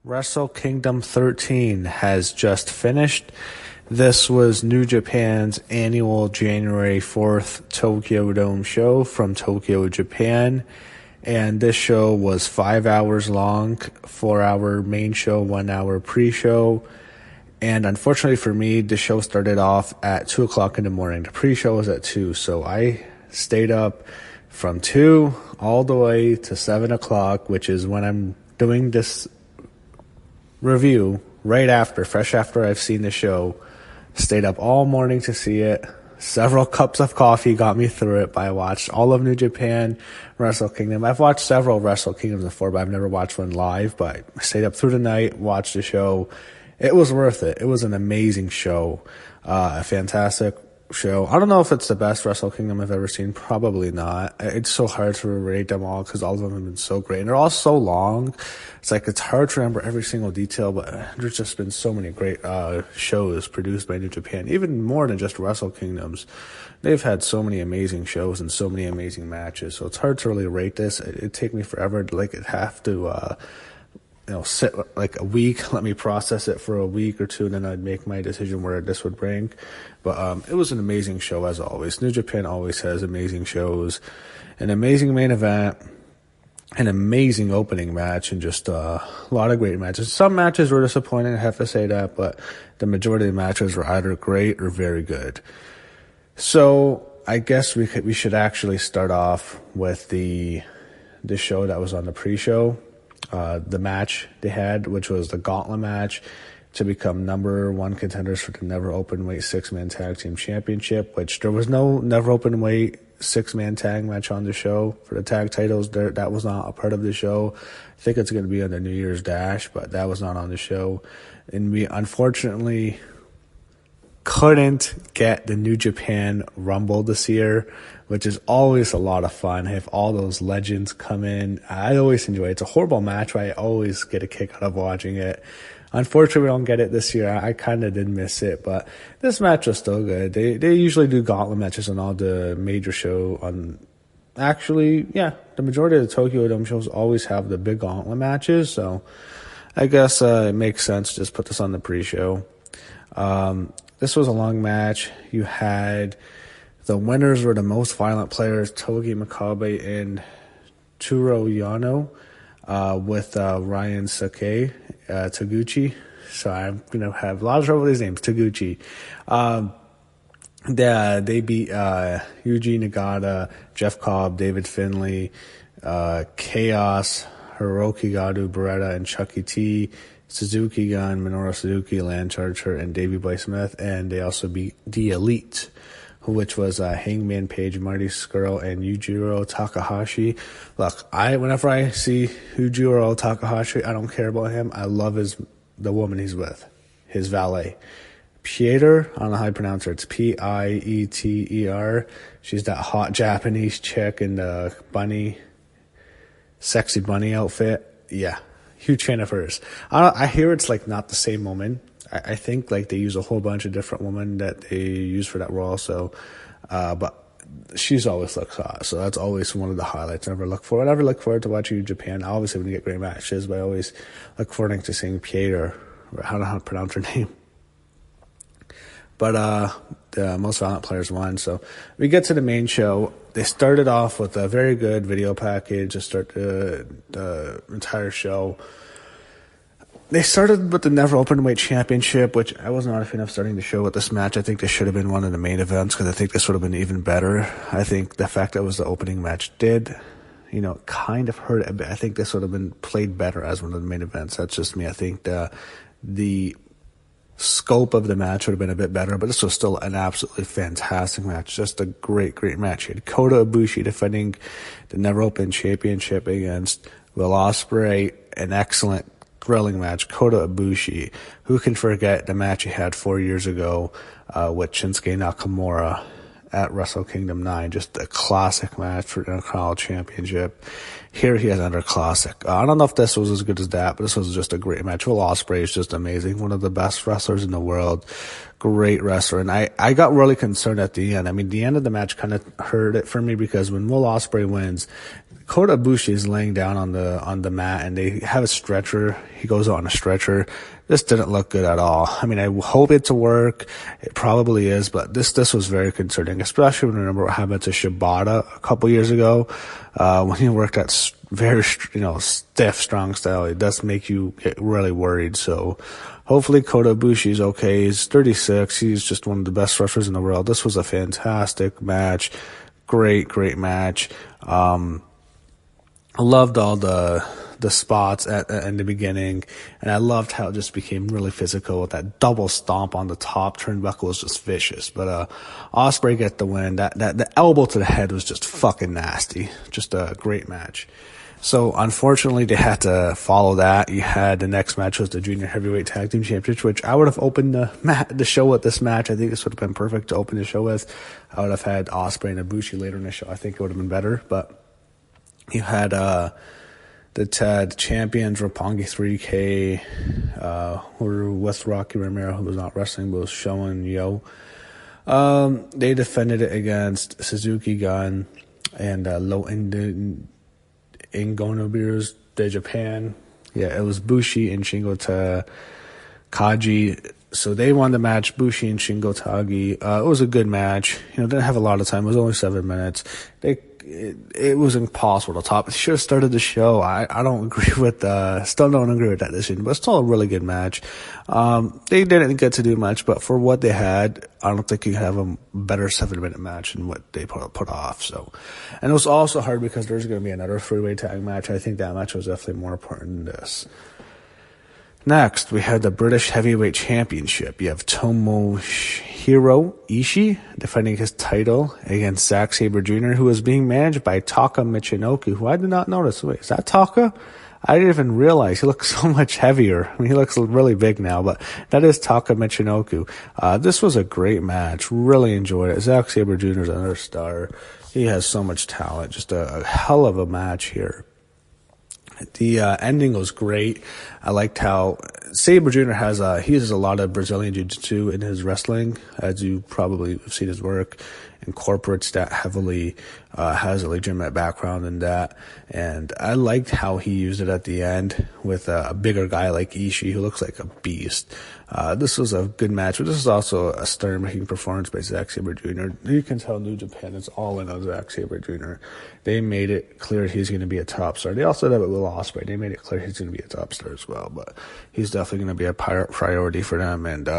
Wrestle Kingdom 13 has just finished. This was New Japan's annual January 4th Tokyo Dome show from Tokyo, Japan. And this show was 5 hours long, 4-hour main show, 1 hour pre-show. And unfortunately for me, the show started off at 2 o'clock in the morning. The pre-show was at 2, so I stayed up from 2 all the way to 7 o'clock, which is when I'm doing this review fresh after I've seen the show. Stayed up all morning to see it. Several cups of coffee got me through it, but I watched all of New Japan Wrestle Kingdom. I've watched several Wrestle Kingdoms before, but I've never watched one live. But I stayed up through the night, watched the show. It was worth it. It was an amazing show. A fantastic show. I don't know if it's the best Wrestle Kingdom I've ever seen. Probably not. It's so hard to rate them all because all of them have been so great. And they're all so long. It's hard to remember every single detail, but there's just been so many great shows produced by New Japan. Even more than just Wrestle Kingdoms. They've had so many amazing shows and so many amazing matches. So it's hard to really rate this. It'd take me forever to have to sit like a week, let me process it for a week or two, and then I'd make my decision where this would rank. But it was an amazing show as always. New Japan always has amazing shows, an amazing main event, an amazing opening match, and just a lot of great matches. Some matches were disappointing, I have to say that, but the majority of the matches were either great or very good. So I guess we should actually start off with the show that was on the pre-show. The match they had, which was the Gauntlet match to become number one contenders for the Never Openweight 6-man tag team championship, which there was no Never Openweight 6-man tag match on the show for the tag titles. That was not a part of the show. I think it's going to be on the New Year's Dash, but that was not on the show. And we unfortunately couldn't get the New Japan Rumble this year, which is always a lot of fun. Have all those legends come in. I always enjoy it. It's a horrible match, but I always get a kick out of watching it. Unfortunately, we don't get it this year. I kind of did miss it, but this match was still good. They usually do Gauntlet matches on all the major show. The majority of the Tokyo Dome shows always have the big Gauntlet matches, so I guess it makes sense to just put this on the pre-show. This was a long match. You had the winners were the most violent players, Togi, Makabe, and Toru Yano, with Ryusuke, Taguchi. So I'm going to have a lot of trouble with these names, Taguchi. They beat Yuji, Nagata, Jeff Cobb, David Finlay, Chaos, Hirooki, Goto, Beretta, and Chuckie T, Suzuki-gun, Minoru Suzuki, Lance Archer, and Davey Boy Smith. And they also beat The Elite, which was Hangman Page, Marty Scurll, and Yujiro Takahashi. Look, whenever I see Yujiro Takahashi, I don't care about him. I love the woman he's with, his valet. Pieter, I don't know how you pronounce her. It's Pieter. She's that hot Japanese chick in the sexy bunny outfit. Yeah, huge fan of hers. I hear it's not the same woman. I think they use a whole bunch of different women that they use for that role. So, but she's always looks hot. So that's always one of the highlights I never look for. I never look forward to watching Japan. Obviously, when you get great matches, but I always look forward to seeing Pieter. I don't know how to pronounce her name. But the most violent players won. So we get to the main show. They started off with a very good video package to start the entire show. They started with the Never Openweight Championship, which I was not a fan of starting the show with this match. I think this should have been one of the main events because I think this would have been even better. I think the fact that it was the opening match did, kind of hurt it a bit. I think this would have been played better as one of the main events. That's just me. I think the scope of the match would have been a bit better, but this was still an absolutely fantastic match. Just a great, great match. You had Kota Ibushi defending the Never Open Championship against Will Ospreay, an excellent thrilling match. Kota Ibushi, who can forget the match he had 4 years ago with Shinsuke Nakamura at Wrestle Kingdom 9. Just a classic match for the Intercontinental Championship. Here he has another classic. I don't know if this was as good as that, but this was just a great match. Will Ospreay is just amazing. One of the best wrestlers in the world. Great wrestler. And I got really concerned at the end. I mean, the end of the match kind of hurt it for me because when Will Ospreay wins, Kota Ibushi is laying down on the mat, and they have a stretcher. He goes on a stretcher. This didn't look good at all. I mean, I hope it's a work. It probably is, but this was very concerning, especially when I remember what happened to Shibata a couple years ago, when he worked at very, stiff, strong style. It does make you get really worried. So hopefully Kota Ibushi is okay. He's 36. He's just one of the best wrestlers in the world. This was a fantastic match. Great match. I loved all the spots in the beginning, and I loved how it just became really physical with that double stomp on the top turnbuckle was just vicious. But Ospreay get the win. The elbow to the head was just fucking nasty. Just a great match. So unfortunately they had to follow that. You had the next match was the Junior Heavyweight Tag Team Championship, which I would have opened the show with this match. I think this would have been perfect to open the show with. I would have had Ospreay and Ibushi later in the show. I think it would have been better, but you had the TED champions, Roppongi 3K, who were with Rocky Romero, who was not wrestling, but was showing Yo. They defended it against Suzuki-gun and Low Ingonobiru's de Japan. Yeah, it was Bushi and Shingo Takagi. So they won the match, Bushi and Shingo Takagi. It was a good match. Didn't have a lot of time. It was only 7 minutes. It was impossible to top. It should have started the show. I don't agree with, still don't agree with that decision, but still a really good match. They didn't get to do much, but for what they had, I don't think you could have a better 7-minute match than what they put off. So, and it was also hard because there's going to be another 3-way tag match. I think that match was definitely more important than this. Next, we had the British Heavyweight Championship. You have Tomohiro Ishii defending his title against Zack Sabre Jr., who was being managed by Taka Michinoku, who I did not notice. Wait, is that Taka? I didn't even realize. He looks so much heavier. I mean, he looks really big now, but that is Taka Michinoku. This was a great match. Really enjoyed it. Zack Sabre Jr. is another star. He has so much talent. Just a hell of a match here. The ending was great. I liked how Sabre Jr. he uses a lot of Brazilian Jiu-Jitsu in his wrestling, as you probably have seen his work, incorporates that heavily, has a legitimate background in that. And I liked how he used it at the end with a bigger guy like Ishii, who looks like a beast. This was a good match, but this is also a star-making performance by Zack Sabre Jr. You can tell New Japan is all in on Zack Sabre Jr. They made it clear he's going to be a top star. They also did it with Will Ospreay. They made it clear he's going to be a top star as well, but he's definitely going to be a priority for them, and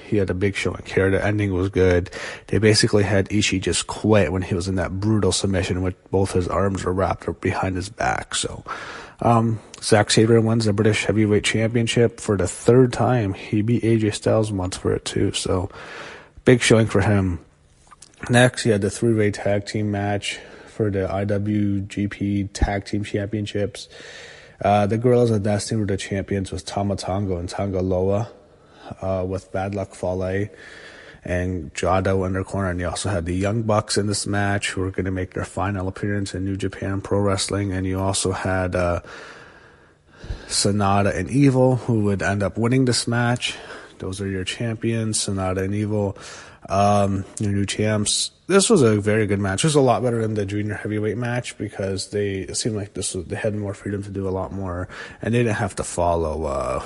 he had a big showing here. The ending was good. They basically had Ishii just quit when he was in that brutal submission with both his arms were wrapped up behind his back. So Zack Sabre wins the British Heavyweight Championship for the 3rd time. He beat AJ Styles once for it too, so big showing for him. Next, he had the 3-way tag team match for the IWGP Tag Team Championships. The Gorillas of Destiny were the champions with Tama Tonga and Tonga Loa, with Bad Luck Fale and Jado in their corner. And you also had the Young Bucks in this match, who were going to make their final appearance in New Japan Pro Wrestling. And you also had Sonata and Evil, who would end up winning this match. Those are your champions, Sonata and Evil, your new champs. This was a very good match. It was a lot better than the junior heavyweight match because it seemed like they had more freedom to do a lot more, and they didn't have to follow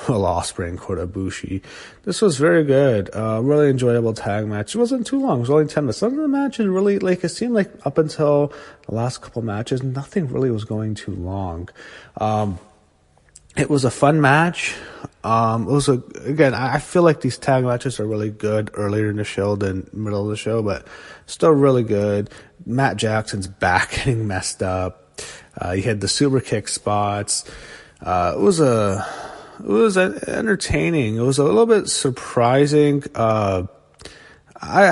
Will Ospreay and Kota Ibushi. This was very good. Really enjoyable tag match. It wasn't too long. It was only 10 minutes. Some of the matches really, it seemed like up until the last couple matches, nothing really was going too long. It was a fun match. Again, I feel like these tag matches are really good earlier in the show than middle of the show, but still really good. Matt Jackson's back getting messed up. You had the super kick spots. It was entertaining. It was a little bit surprising. I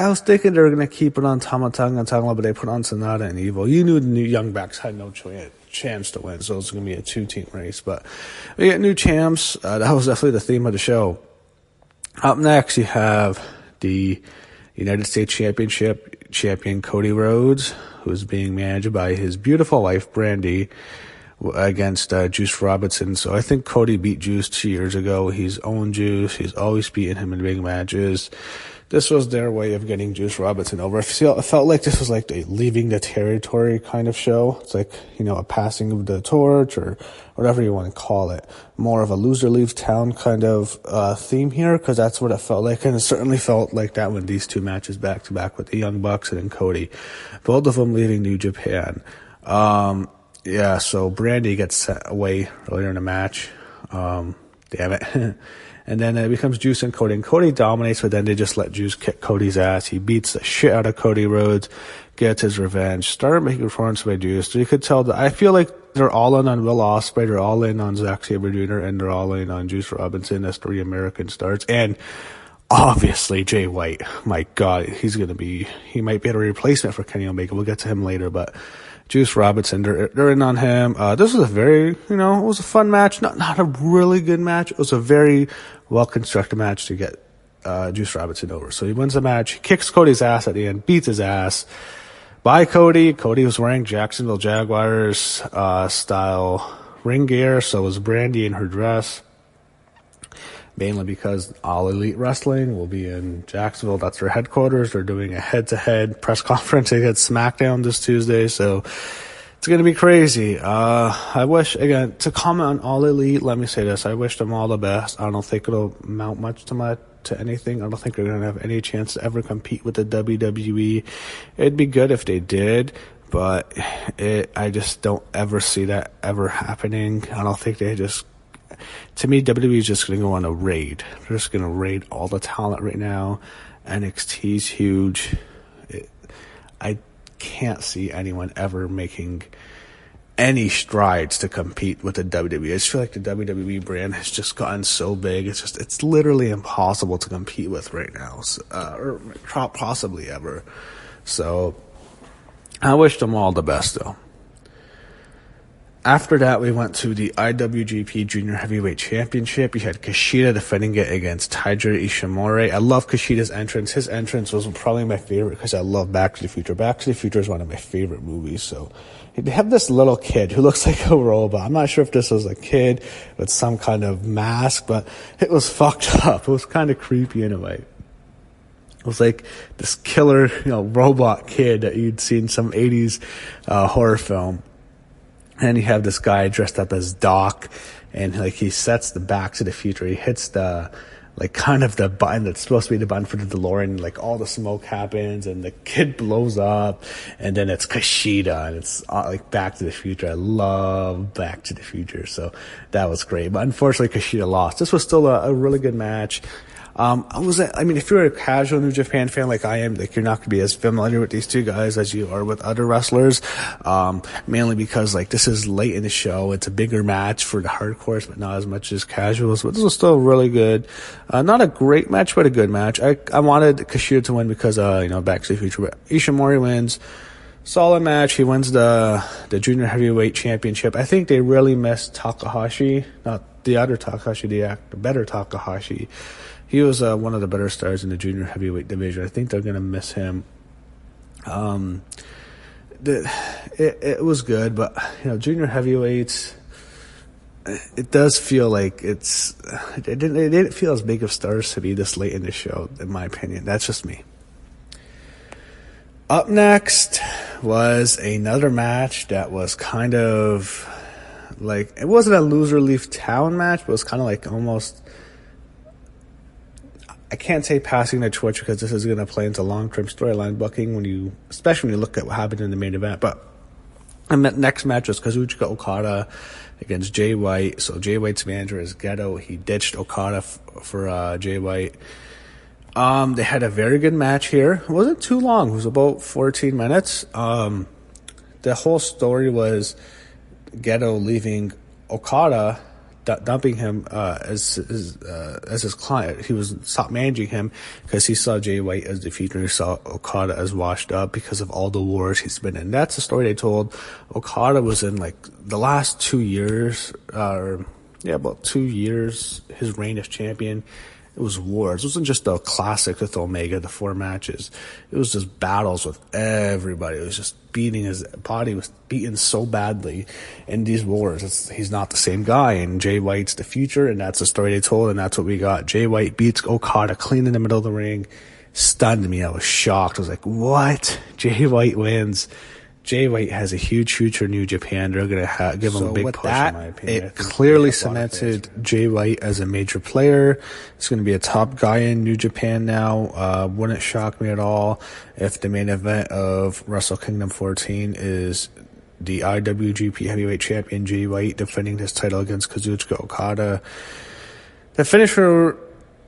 was thinking they were going to keep it on Tama Tonga and Tonga, but they put on Sonata and Evil. You knew the new Young Bucks had no chance to win, so it's going to be a 2-team race. But we get new champs. That was definitely the theme of the show. Up next, you have the United States Championship champion Cody Rhodes, who's being managed by his beautiful wife Brandy, against Juice Robinson. So I think Cody beat Juice 2 years ago. He's owned Juice. He's always beaten him in big matches. this was their way of getting Juice Robinson over. It felt like this was like a leaving the territory kind of show. It's like, a passing of the torch or whatever you want to call it. More of a loser leaves town kind of theme here, because that's what it felt like. And it certainly felt like that when these two matches back to back with the Young Bucks and Cody. Both of them leaving New Japan. So Brandy gets set away earlier in the match. Damn it. And then it becomes Juice and Cody. And Cody dominates, but then they just let Juice kick Cody's ass. He beats the shit out of Cody Rhodes, gets his revenge, started making performance by Juice. So you could tell that I feel like they're all in on Will Ospreay, they're all in on Zack Sabre Jr., and they're all in on Juice Robinson as 3 American stars. And obviously Jay White, my God, he might be a replacement for Kenny Omega. We'll get to him later, but Juice Robinson, they're in on him. This was a very, it was a fun match. Not a really good match. It was a very well-constructed match to get Juice Robinson over. So he wins the match. He kicks Cody's ass at the end, beats his ass. By Cody. Cody was wearing Jacksonville Jaguars style ring gear. So was Brandy in her dress. Mainly because All Elite Wrestling will be in Jacksonville. That's their headquarters. They're doing a head-to-head press conference against SmackDown this Tuesday, so it's going to be crazy. I wish, again, to comment on All Elite, let me say this. I wish them all the best. I don't think it'll amount much to anything. I don't think they're going to have any chance to ever compete with the WWE. It'd be good if they did, but I just don't ever see that ever happening. I don't think to me, WWE is just going to go on a raid. They're just going to raid all the talent right now. NXT's huge. I can't see anyone ever making any strides to compete with the WWE. I just feel like the WWE brand has just gotten so big. It's literally impossible to compete with right now, or possibly ever. So I wish them all the best, though. After that, we went to the IWGP Junior Heavyweight Championship. You had Kushida defending it against Taiji Ishimori. I love Kushida's entrance. His entrance was probably my favorite because I love Back to the Future. Back to the Future is one of my favorite movies. So they have this little kid who looks like a robot. I'm not sure if this was a kid with some kind of mask, but it was fucked up. It was kind of creepy in a way. It was like this killer, robot kid that you'd see in some 80s horror film. And you have this guy dressed up as Doc, and he sets the Back to the Future. He hits the button that's supposed to be the button for the DeLorean. All the smoke happens, and the kid blows up, and then it's Kushida, and it's Back to the Future. I love Back to the Future, so that was great. But unfortunately, Kushida lost. This was still a really good match. If you're a casual New Japan fan like I am, you're not going to be as familiar with these two guys as you are with other wrestlers, mainly because, this is late in the show. It's a bigger match for the hardcores, but not as much as casuals, but this was still really good. Not a great match, but a good match. I wanted Kushida to win because, Back to the Future, but Ishimori wins. Solid match. He wins the Junior Heavyweight Championship. I think they really missed Takahashi, not the other Takahashi, the better Takahashi. He was one of the better stars in the junior heavyweight division. I think they're going to miss him. It was good, but junior heavyweights, it does feel like it didn't feel as big of stars to be this late in the show, in my opinion. That's just me. Up next was another match that was kind of it wasn't a loser leave town match, but it was kind of almost. I can't say passing the torch because this is going to play into long-term storyline booking especially when you look at what happened in the main event. But the next match was Kazuchika Okada against Jay White. So Jay White's manager is Goto. He ditched Okada for Jay White. They had a very good match here. It wasn't too long. It was about 14 minutes. The whole story was Goto leaving Okada, dumping him as his client. He stopped managing him because he saw Jay White as defeated and he saw Okada as washed up because of all the wars he's been in. That's the story they told. Okada was in the last 2 years, about 2 years, his reign as champion. It was wars. It wasn't just a classic with Omega, the 4 matches. It was just battles with everybody. It was just his body was beaten so badly in these wars. He's not the same guy, and Jay White's the future, and that's the story they told, and that's what we got. Jay White beats Okada clean in the middle of the ring, stunned me. I was shocked. I was like, what? Jay White wins. Jay White has a huge future in New Japan. They're going to give him a big push, in my opinion. It clearly cemented Jay White as a major player. He's going to be a top guy in New Japan now. Wouldn't shock me at all if the main event of Wrestle Kingdom 14 is the IWGP Heavyweight Champion Jay White defending his title against Kazuchika Okada. The finisher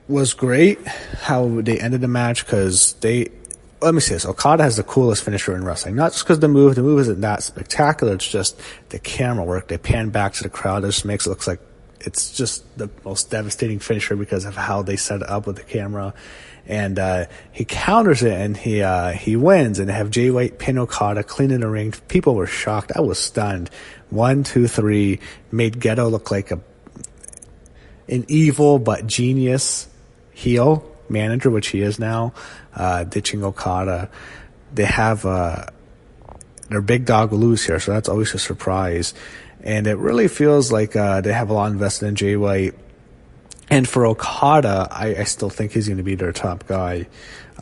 was great, how they ended the match, because let me say this, Okada has the coolest finisher in wrestling. Not just because the move isn't that spectacular, it's just the camera work. They pan back to the crowd, it just makes it look like it's just the most devastating finisher because of how they set it up with the camera. And he counters it, and he wins, and they have Jay White pin Okada, clean in the ring. People were shocked. I was stunned. 1, 2, 3, made Goto look like an evil but genius heel manager, which he is now, ditching Okada. They have their big dog will lose here, so that's always a surprise. And it really feels like they have a lot invested in Jay White. And for Okada, I still think he's going to be their top guy,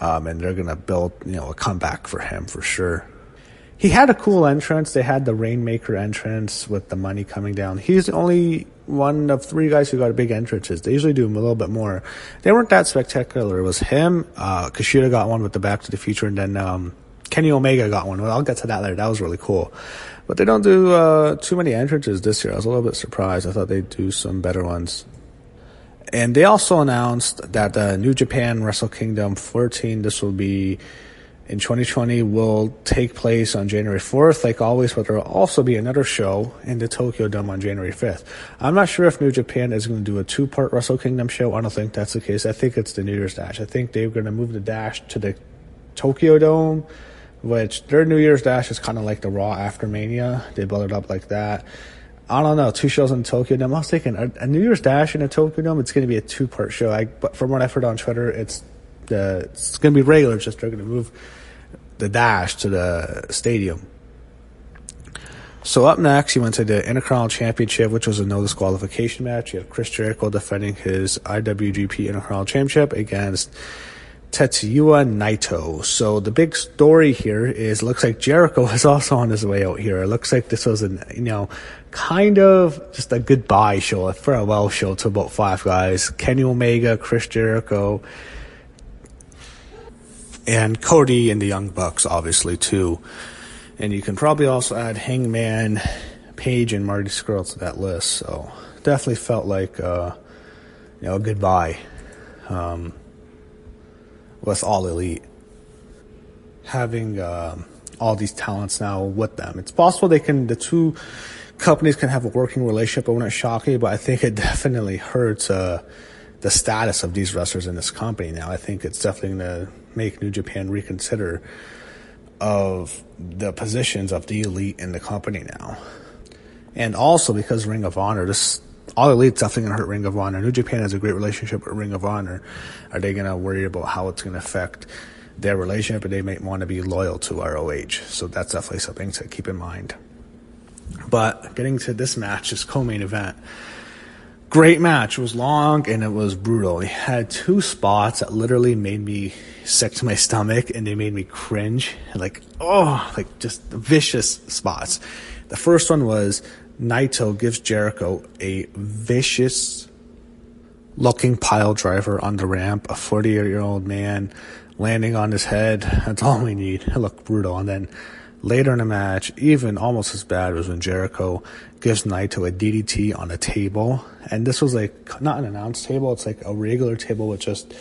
and they're going to build, a comeback for him for sure. He had a cool entrance. They had the Rainmaker entrance with the money coming down. He's the only one of 3 guys who got big entrances. They usually do him a little bit more. They weren't that spectacular. It was him, Kushida got one with the Back to the Future, and then Kenny Omega got one. Well, I'll get to that later. That was really cool. But they don't do too many entrances this year. I was a little bit surprised. I thought they'd do some better ones. And they also announced that New Japan Wrestle Kingdom 14, this will be in 2020, will take place on January 4th, like always, but there will also be another show in the Tokyo Dome on January 5th. I'm not sure if New Japan is going to do a 2-part Wrestle Kingdom show. I don't think that's the case. I think it's the New Year's Dash. I think they're going to move the Dash to the Tokyo Dome, which their New Year's Dash is kind of like the Raw after Mania. They build it up like that. I don't know, 2 shows in Tokyo Dome. I was thinking a New Year's Dash in a Tokyo Dome, it's going to be a 2-part show. But from what I've heard on Twitter, it's going to be regular, just they're going to move the Dash to the stadium. So up next, you went to the Intercontinental Championship, which was a no disqualification match. You had Chris Jericho defending his IWGP Intercontinental Championship against Tetsuya Naito. So the big story here is, looks like Jericho is also on his way out here. It looks like this was kind of just a goodbye show, a farewell show to about 5 guys. Kenny Omega, Chris Jericho, and Cody and the Young Bucks, obviously, too. And you can probably also add Hangman, Page, and Marty Scurll to that list. So definitely felt like a goodbye with All Elite. Having all these talents now with them. It's possible the 2 companies can have a working relationship. It wouldn't shock me, but I think it definitely hurts the status of these wrestlers in this company now. I think it's definitely going to make New Japan reconsider of the positions of the Elite in the company now. And also because Ring of Honor, All Elite's definitely going to hurt Ring of Honor. New Japan has a great relationship with Ring of Honor. Are they going to worry about how it's going to affect their relationship? And they might want to be loyal to ROH. So that's definitely something to keep in mind. But getting to this match, this co-main event, great match. It was long and it was brutal. It had 2 spots that literally made me sick to my stomach, and they made me cringe. Just vicious spots. The first one was Naito gives Jericho a vicious looking pile driver on the ramp, a 40-year-old man landing on his head. That's all we need. It looked brutal. And then later in the match, even almost as bad, was when Jericho gives Naito a DDT on a table. And this was not an announced table. It's like a regular table with just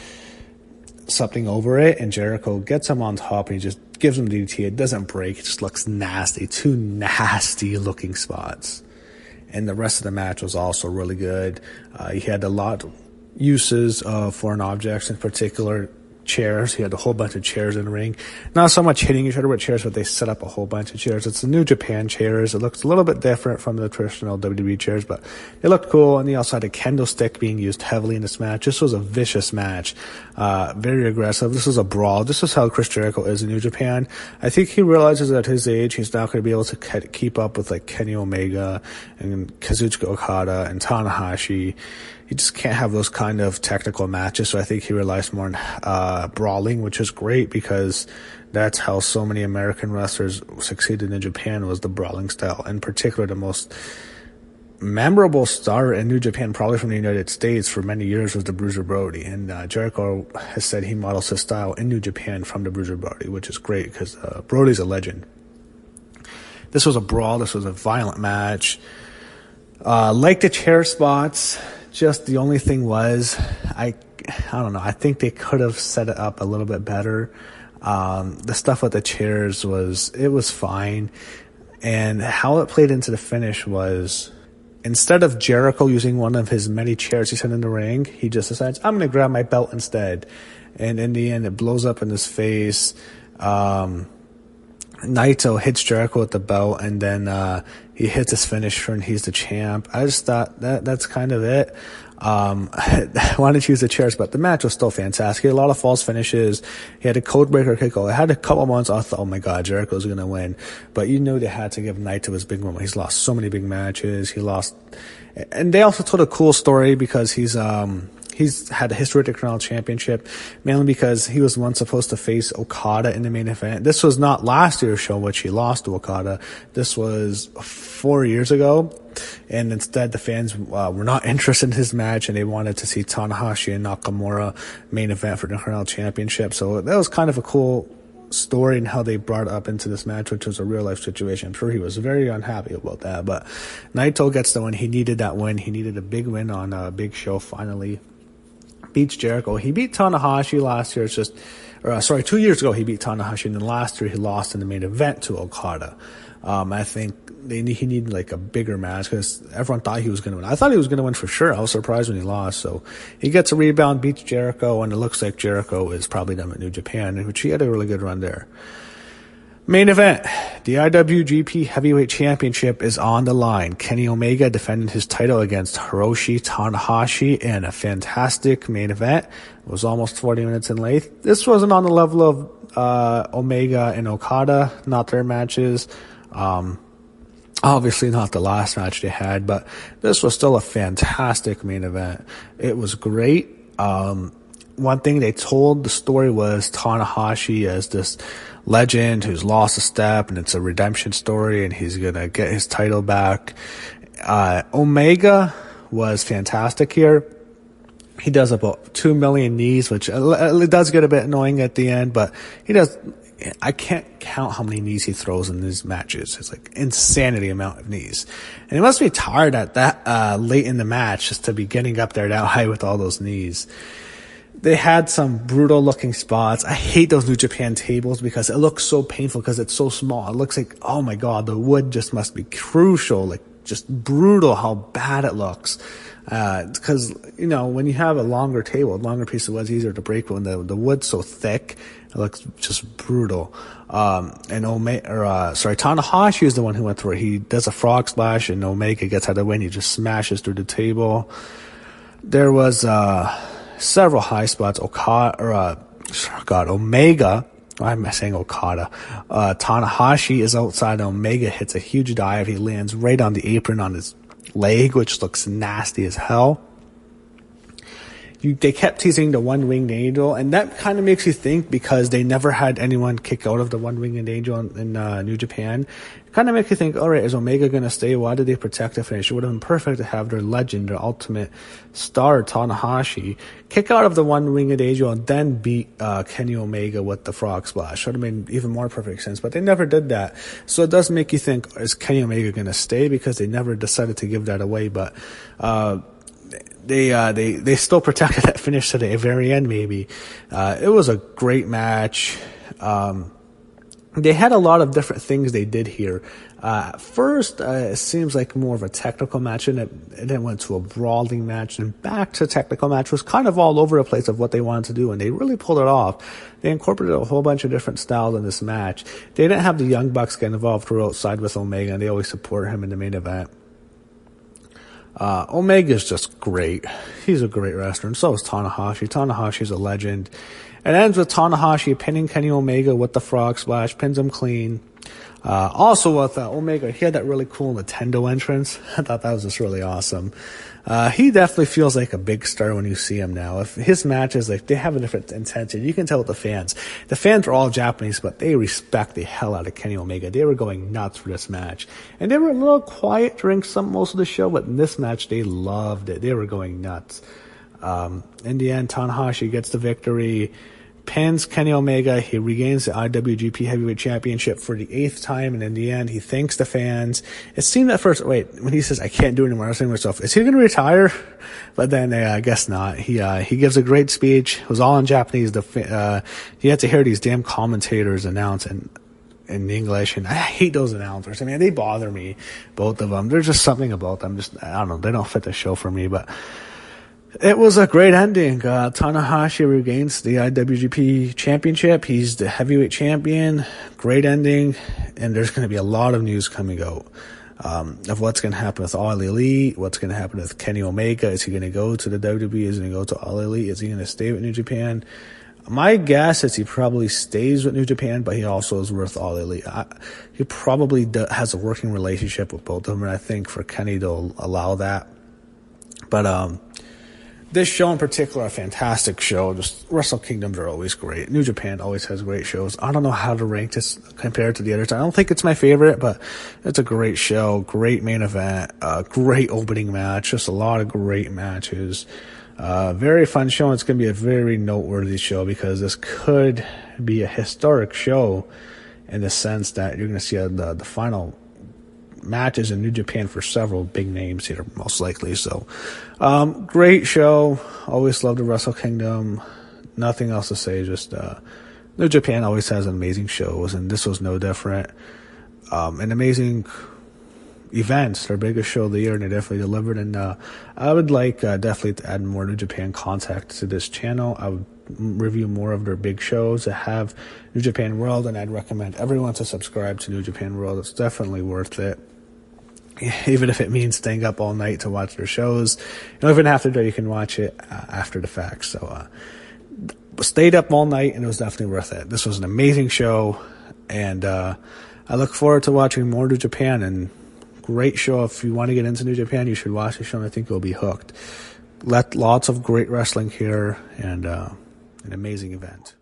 something over it. And Jericho gets him on top and he just gives him DDT. It doesn't break. It just looks nasty. 2 nasty looking spots. And the rest of the match was also really good. He had a lot of uses of foreign objects, in particular chairs. He had a whole bunch of chairs in the ring. Not so much hitting each other with chairs, but they set up a whole bunch of chairs. It's the New Japan chairs. It looks a little bit different from the traditional WWE chairs, but it looked cool. And he also had a kendo stick being used heavily in this match. This was a vicious match. Very aggressive. This was a brawl. This is how Chris Jericho is in New Japan. I think he realizes at his age, he's not going to be able to keep up with Kenny Omega and Kazuchika Okada and Tanahashi you just can't have those kind of technical matches. So I think he relies more on brawling, which is great because that's how so many American wrestlers succeeded in Japan, was the brawling style. In particular, the most memorable star in New Japan, probably from the United States for many years, was the Bruiser Brody. And Jericho has said he models his style in New Japan from the Bruiser Brody, which is great because Brody's a legend. This was a brawl. This was a violent match. Like the chair spots, just the only thing was, I don't know, I think they could have set it up a little bit better. The stuff with the chairs was fine. And how it played into the finish was, instead of Jericho using one of his many chairs he set in the ring, he just decides, I'm going to grab my belt instead. And in the end, it blows up in his face. Naito hits Jericho with the belt, and then he hits his finisher, and he's the champ. I just thought that's kind of it. I wanted to use the chairs, but the match was still fantastic. He had a lot of false finishes. He had a codebreaker kick. I had a couple months I thought, oh my god, Jericho's going to win. But you knew they had to give Naito his big moment. He's lost so many big matches. He lost. And they also told a cool story because he's had a history with the Crown Championship, mainly because he was once supposed to face Okada in the main event. This was not last year's show, which he lost to Okada. This was 4 years ago. And instead, the fans were not interested in his match, and they wanted to see Tanahashi and Nakamura main event for the Crown Championship. So that was kind of a cool story and how they brought up into this match, which was a real life situation. I'm sure he was very unhappy about that. But Naito gets the win. He needed that win. He needed a big win on a big show finally. Beats Jericho. He beat Tanahashi last year. 2 years ago he beat Tanahashi, and then last year he lost in the main event to Okada. I think he needed like a bigger match because everyone thought he was going to win. I thought he was going to win for sure. I was surprised when he lost. So he gets a rebound, beats Jericho, and it looks like Jericho is probably done with New Japan, which he had a really good run there. Main event, the IWGP Heavyweight Championship is on the line. Kenny Omega defended his title against Hiroshi Tanahashi in a fantastic main event. It was almost 40 minutes in length. This wasn't on the level of Omega and Okada, not their matches. Obviously not the last match they had, but this was still a fantastic main event. It was great. One thing they told the story was Tanahashi as this legend who's lost a step, and it's a redemption story, and he's gonna get his title back. Omega was fantastic here. He does about 2 million knees, which it does get a bit annoying at the end, but he does. I can't count how many knees he throws in these matches. It's like insanity amount of knees. And he must be tired at that late in the match just to be getting up there that high with all those knees. They had some brutal looking spots. I hate those New Japan tables because it looks so painful because it's so small. It looks like, oh my god, the wood just must be crucial, like just brutal how bad it looks. Because, when you have a longer table, a longer piece of wood is easier to break, but when the wood's so thick, it looks just brutal. Tanahashi is the one who went through it. He does a frog splash, and Omega gets out of the way, and he just smashes through the table. There was several high spots. Omega. Why am I saying Okada? Tanahashi is outside. Omega hits a huge dive. He lands right on the apron on his leg, which looks nasty as hell. They kept teasing the one-winged angel, and that kind of makes you think, because they never had anyone kick out of the one-winged angel in New Japan. It kind of makes you think, all right, is Omega going to stay? Why did they protect the finish? It would have been perfect to have their legend, their ultimate star, Tanahashi, kick out of the one-winged angel and then beat Kenny Omega with the frog splash. Would have made even more perfect sense, but they never did that. So it does make you think, is Kenny Omega going to stay? Because they never decided to give that away, but they still protected that finish to the very end, maybe. It was a great match. They had a lot of different things they did here. First, it seems like more of a technical match, and it then went to a brawling match, and back to technical match. It was kind of all over the place of what they wanted to do, and they really pulled it off. They incorporated a whole bunch of different styles in this match. They didn't have the Young Bucks get involved who were outside with Omega, and they always support him in the main event. Omega's just great. He's a great wrestler, and so is Tanahashi. Tanahashi's a legend. It ends with Tanahashi pinning Kenny Omega with the frog splash, pins him clean. Also with Omega, he had that really cool Nintendo entrance. I thought that was just really awesome. He definitely feels like a big star when you see him now. If his matches, like, they have a different intensity. You can tell with the fans. The fans are all Japanese, but they respect the hell out of Kenny Omega. They were going nuts for this match. And they were a little quiet during most of the show, but in this match, they loved it. They were going nuts. In the end, Tanahashi gets the victory, pins Kenny Omega. He regains the IWGP Heavyweight Championship for the 8th time, and in the end, he thanks the fans. It seemed at first, when he says, I can't do it anymore, I was thinking to myself, is he going to retire? But then, I guess not. He gives a great speech. It was all in Japanese. You had to hear these damn commentators announce in English, and I hate those announcers. I mean, they bother me, both of them. There's just something about them. I don't know, they don't fit the show for me, but it was a great ending. Tanahashi regains the IWGP Championship. He's the heavyweight champion. Great ending. And there's going to be a lot of news coming out of what's going to happen with All Elite, what's going to happen with Kenny Omega. Is he going to go to the WWE? Is he going to go to All Elite? Is he going to stay with New Japan? My guess is he probably stays with New Japan, but he also is with All Elite. He probably has a working relationship with both of them, and I think for Kenny, they'll allow that. But this show in particular, a fantastic show. Just Wrestle Kingdoms are always great. New Japan always has great shows. I don't know how to rank this compared to the others. I don't think it's my favorite, but it's a great show. Great main event. Great opening match. Just a lot of great matches. Very fun show. It's going to be a very noteworthy show because this could be a historic show in the sense that you're going to see the final matches in New Japan for several big names here, most likely. So, great show. Always loved the Wrestle Kingdom. Nothing else to say. Just New Japan always has amazing shows, and this was no different. An amazing event, their biggest show of the year, and they definitely delivered. And I would like definitely to add more New Japan content to this channel. I would review more of their big shows that have New Japan World, and I'd recommend everyone to subscribe to New Japan World. It's definitely worth it, even if it means staying up all night to watch their shows. You don't even have to do it. You can watch it after the fact. So stayed up all night, and it was definitely worth it. This was an amazing show, and I look forward to watching more New Japan. And great show. If you want to get into New Japan, you should watch the show, and I think you'll be hooked. Lots of great wrestling here, and an amazing event.